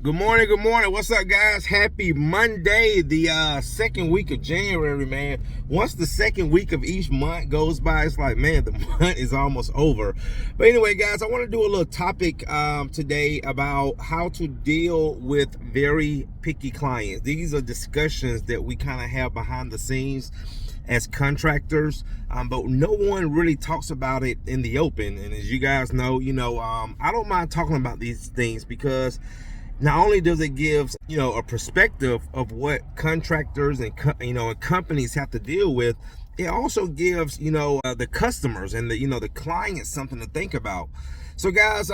Good morning, good morning. What's up, guys? Happy Monday, the second week of January, man. Once the second week of each month goes by, it's like, man, the month is almost over. But anyway, guys, I want to do a little topic today about how to deal with very picky clients. These are discussions that we kind of have behind the scenes as contractors, but no one really talks about it in the open. And as you guys know, I don't mind talking about these things because not only does it give a perspective of what contractors and companies have to deal with, it also gives the customers and the clients something to think about. So guys,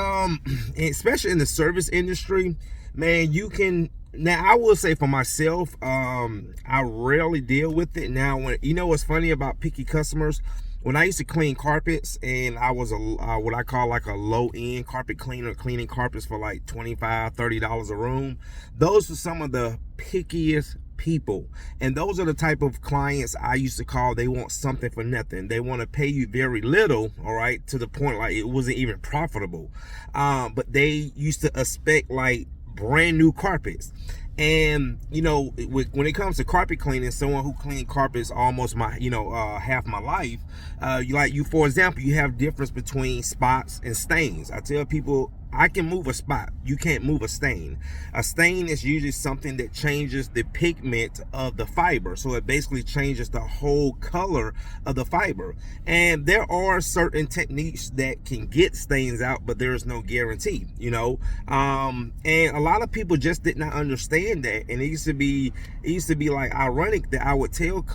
especially in the service industry, man, you can. Now, I will say for myself, I rarely deal with it. Now, when what's funny about picky customers, when I used to clean carpets and I was what I call like a low-end carpet cleaner, cleaning carpets for like $25-$30 a room, those were some of the pickiest people. And those are the type of clients I used to call, they want something for nothing. They want to pay you very little, all right, to the point like it wasn't even profitable. But they used to expect like brand new carpets. And when it comes to carpet cleaning, someone who cleaned carpets almost my half my life, for example, you have difference between spots and stains. I tell people, I can move a spot, you can't move a stain. A stain is usually something that changes the pigment of the fiber, so it basically changes the whole color of the fiber. And there are certain techniques that can get stains out, but there is no guarantee. And a lot of people just did not understand that. And it used to be like ironic that I would tell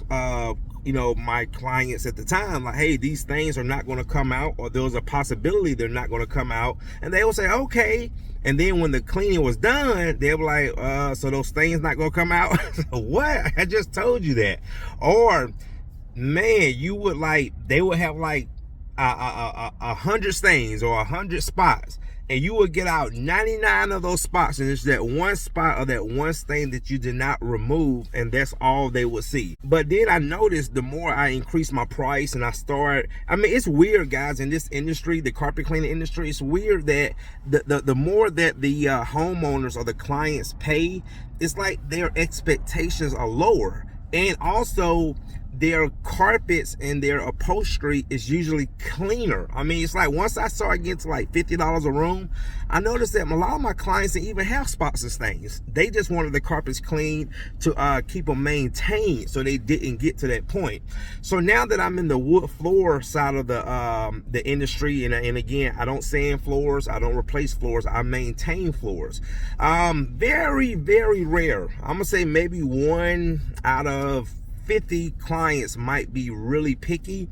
my clients at the time, like, hey, these things are not going to come out, or there's a possibility they're not going to come out, and they will say okay. And then when the cleaning was done, they were like, so those things not going to come out? What? I just told you that. Or man, they would have like 100 stains or 100 spots, and you would get out 99 of those spots, and it's that one spot or that one stain that you did not remove, and that's all they would see. But then I noticed the more I increased my price and it's weird, guys, in this industry, the carpet cleaning industry, it's weird that the more that the homeowners or the clients pay, it's like their expectations are lower. And also their carpets and their upholstery is usually cleaner. I mean, it's like once I started getting to like $50 a room, I noticed that a lot of my clients didn't even have spots and stains. They just wanted the carpets clean to keep them maintained, so they didn't get to that point. So now that I'm in the wood floor side of the industry, and again, I don't sand floors, I don't replace floors, I maintain floors. Very, very rare. I'm gonna say maybe 1 out of 50 clients might be really picky.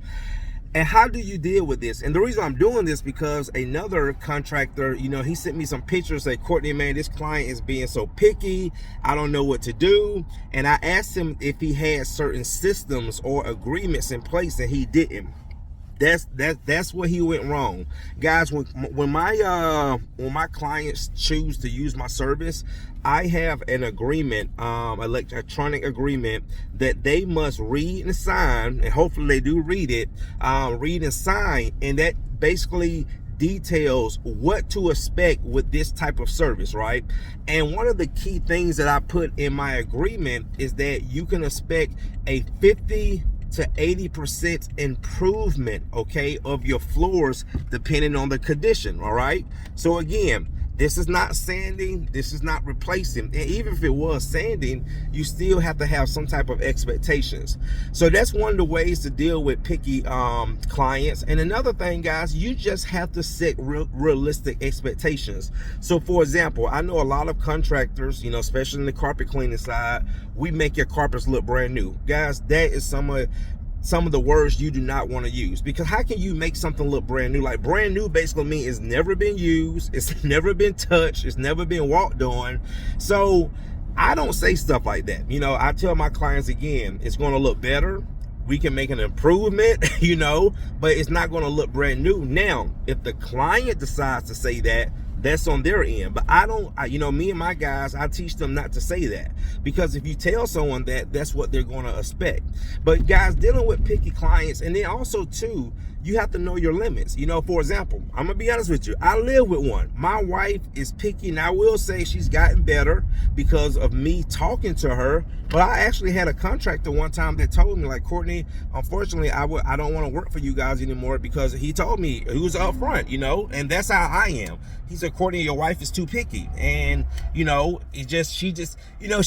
And how do you deal with this? And the reason I'm doing this because another contractor, he sent me some pictures, say, Courtney, man, this client is being so picky, I don't know what to do. And I asked him if he had certain systems or agreements in place, and he didn't. That's where he went wrong, guys. When my clients choose to use my service, I have an agreement, electronic agreement, that they must read and sign, and hopefully they do read it, read and sign, and that basically details what to expect with this type of service, right? And one of the key things that I put in my agreement is that you can expect a 50 to 80% improvement, okay, of your floors depending on the condition. All right, so again, this is not sanding, this is not replacing. And even if it was sanding, you still have to have some type of expectations. So that's one of the ways to deal with picky clients. And another thing, guys, you just have to set realistic expectations. So for example, I know a lot of contractors, especially in the carpet cleaning side, we make your carpets look brand new. Guys, that is some of the words you do not want to use, because how can you make something look brand new? Like, brand new basically means it's never been used, it's never been touched, it's never been walked on. So I don't say stuff like that. I tell my clients, again, it's going to look better, we can make an improvement, but it's not going to look brand new. Now, if the client decides to say that, That's on their end. But me and my guys, I teach them not to say that, because if you tell someone that, that's what they're going to expect. But guys, dealing with picky clients, and then also too, you have to know your limits. For example, I'm gonna be honest with you, I live with one. My wife is picky, and I will say she's gotten better because of me talking to her. But I actually had a contractor one time that told me, like, Courtney, unfortunately, I don't want to work for you guys anymore, because he told me, he was upfront, and that's how I am. He said, Courtney, your wife is too picky. And, she just,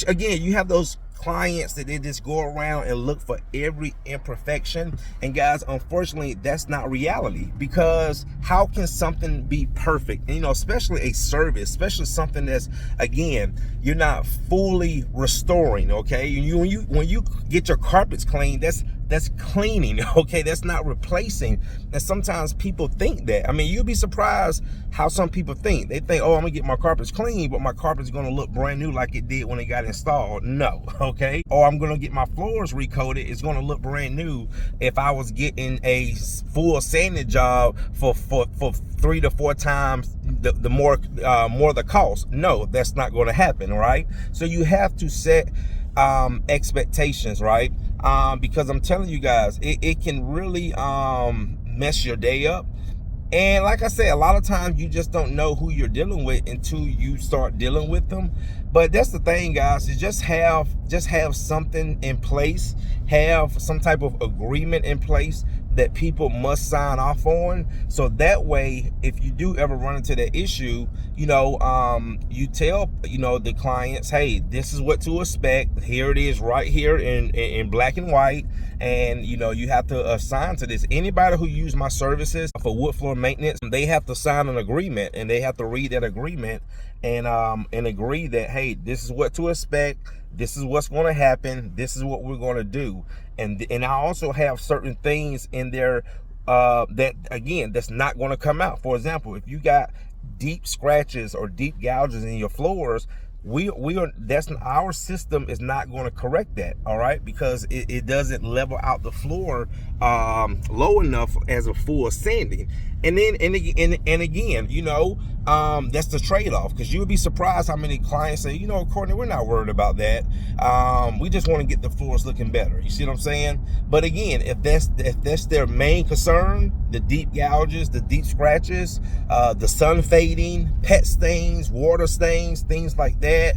again, you have those clients that they just go around and look for every imperfection. And guys, unfortunately, that's not reality, because how can something be perfect? And, especially a service, especially something that's, again, you're not fully restoring. Okay, when you get your carpets cleaned, that's cleaning. Okay, that's not replacing. And sometimes people think that. I mean, you'll be surprised how some people think. They think, oh, I'm gonna get my carpets clean, but my carpet's gonna look brand new like it did when it got installed. No. Okay, or I'm gonna get my floors recoated, it's gonna look brand new if I was getting a full sanding job for 3 to 4 times the more the cost. No, that's not going to happen. Right? So you have to set expectations, right? Because I'm telling you guys, it can really mess your day up. And like I said, a lot of times you just don't know who you're dealing with until you start dealing with them. But that's the thing, guys, is just have something in place, have some type of agreement in place that people must sign off on. So that way, if you do ever run into that issue, you tell the clients, hey, this is what to expect. Here it is, right here in black and white. And you have to assign to this. Anybody who use my services for wood floor maintenance, they have to sign an agreement, and they have to read that agreement and agree that, hey, this is what to expect, this is what's going to happen, this is what we're going to do. And I also have certain things in there that, again, that's not going to come out. For example, if you got deep scratches or deep gouges in your floors, our system is not going to correct that, all right, because it doesn't level out the floor low enough as a full sanding. And then again, that's the trade-off, because you'll be surprised how many clients say, Courtney, we're not worried about that. We just want to get the floors looking better. You see what I'm saying? But again, if that's their main concern, the deep gouges, the deep scratches, the sun fading, pet stains, water stains, things like that,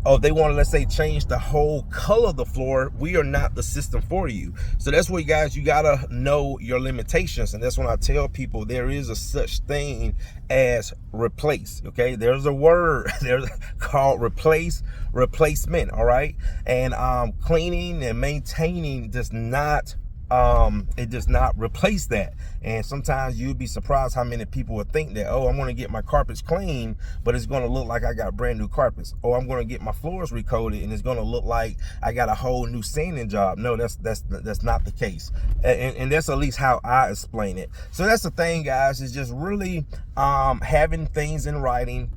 or they want to, let's say, change the whole color of the floor, we are not the system for you. So that's where, guys, you got to know your limitations. And that's when I tell people there is a such thing as replace. Okay, there's a word there's called replacement. All right, and cleaning and maintaining does not it does not replace that. And sometimes you'd be surprised how many people would think that, oh, I'm going to get my carpets clean, but it's going to look like I got brand new carpets. Oh, I'm going to get my floors recoated, and it's going to look like I got a whole new sanding job. No, that's not the case. And that's at least how I explain it. So that's the thing, guys, is just really having things in writing,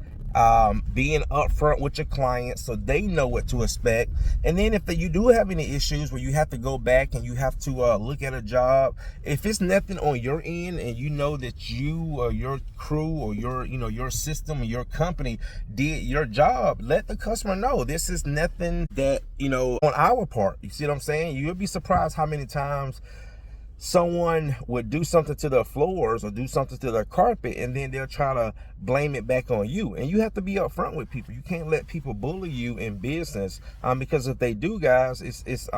being upfront with your clients so they know what to expect. And then if you do have any issues where you have to go back and you have to look at a job, if it's nothing on your end and you know that you or your crew or your system or your company did your job, let the customer know this is nothing that on our part. You see what I'm saying? You'll be surprised how many times someone would do something to their floors or do something to their carpet, and then they'll try to blame it back on you. And you have to be upfront with people. You can't let people bully you in business, because if they do, guys, it's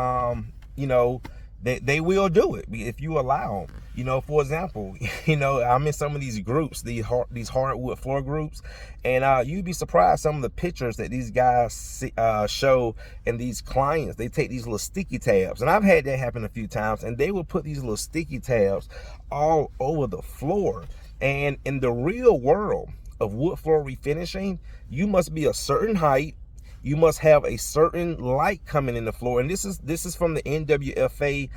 they will do it if you allow them. For example, I'm in some of these groups, these hardwood floor groups, and you'd be surprised some of the pictures that these guys show, and these clients, they take these little sticky tabs, and I've had that happen a few times, and they will put these little sticky tabs all over the floor. And in the real world of wood floor refinishing, you must be a certain height. You must have a certain light coming in the floor, and this is from the NWFA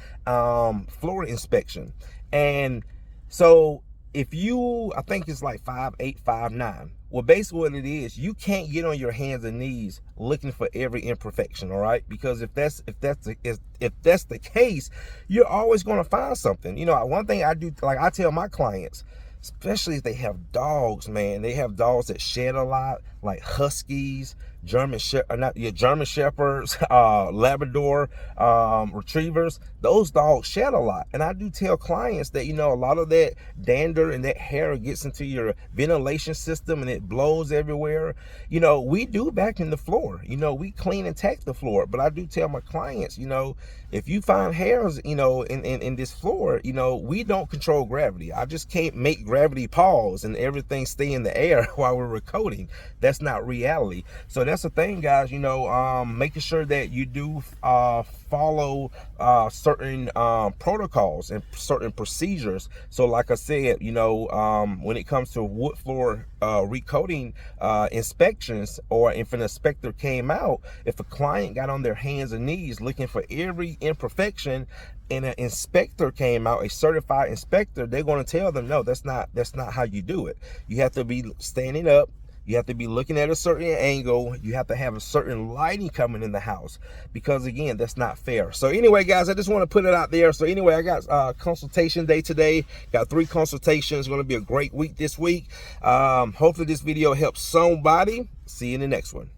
floor inspection. And so if you, I think it's like 5'8", 5'9". Well, basically what it is, you can't get on your hands and knees looking for every imperfection, all right? Because if that's the case, you're always going to find something. One thing I do, like I tell my clients, especially if they have dogs, man. They have dogs that shed a lot, like Huskies, German Shepherds, Labrador Retrievers. Those dogs shed a lot. And I do tell clients that, you know, a lot of that dander and that hair gets into your ventilation system and it blows everywhere. You know, we do vacuum the floor. You know, we clean and tack the floor. But I do tell my clients, you know, if you find hairs, you know, in this floor, you know, we don't control gravity. I just can't make gravity pause and everything stay in the air while we're recoding. That's not reality. So that's the thing, guys, you know, making sure that you do follow certain protocols and certain procedures. So like I said, you know, when it comes to wood floor recoding inspections, or if an inspector came out, if a client got on their hands and knees looking for every imperfection and an inspector came out, a certified inspector, they're going to tell them, no, that's not how you do it. You have to be standing up. You have to be looking at a certain angle. You have to have a certain lighting coming in the house, because again, that's not fair. So anyway, guys, I just want to put it out there. So anyway, I got consultation day today. Got 3 consultations. It's going to be a great week this week. Hopefully this video helps somebody. See you in the next one.